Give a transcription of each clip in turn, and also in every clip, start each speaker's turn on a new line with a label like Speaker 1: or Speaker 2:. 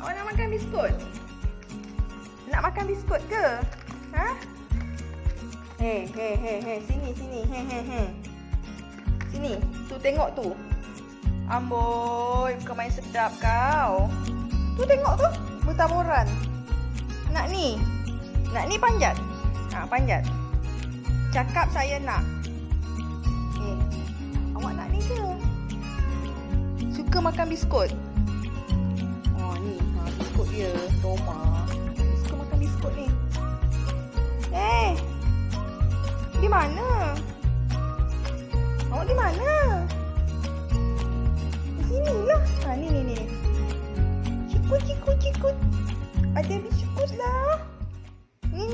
Speaker 1: Awak nak makan biskut? Nak makan biskut ke? Ha? Hei. Sini. Sini. Tu tengok tu. Amboi, bukan main sedap kau. Tu tengok tu. Bertaburan. Nak ni panjat. Panjat. Cakap saya nak. Awak nak ni ke? Suka makan biskut? Ni. Biskut dia. Roma. Suka makan biskut ni. Di mana? Awak di mana? Di sini lah. Ni. Cikut. Ada biskut lah. Ni.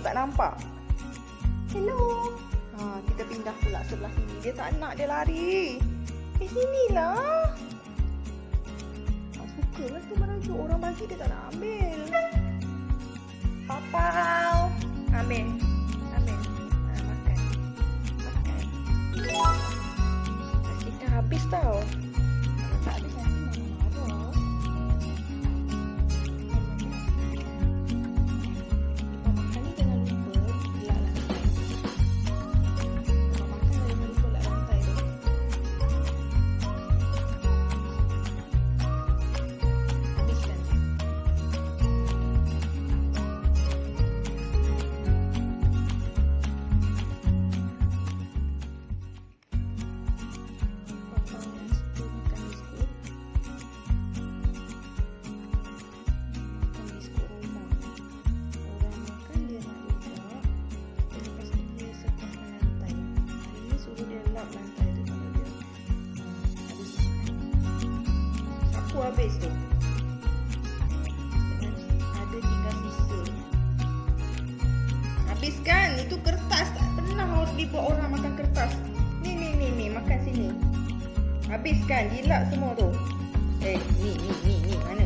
Speaker 1: Tak nampak. Hello. Kita pindah pula sebelah sini. Dia tak nak, dia lari. Sinilah. Sukalah tu merajuk. Orang bagi dia tak nak ambil. Papau. Ambil. Makan. Kita habis tau. Kalau tak habis nanti mama marah. Makan ni jangan lupa lap lantai. Kalau makan jangan lupa lap lantai tu. Habiskan. Habis tu. Ada tinggal sisa. Habiskan. Itu kertas. Tak pernah dibuat orang makan kertas. Ni. Makan sini. Habiskan. Jilat semua tu. Ni. Mana?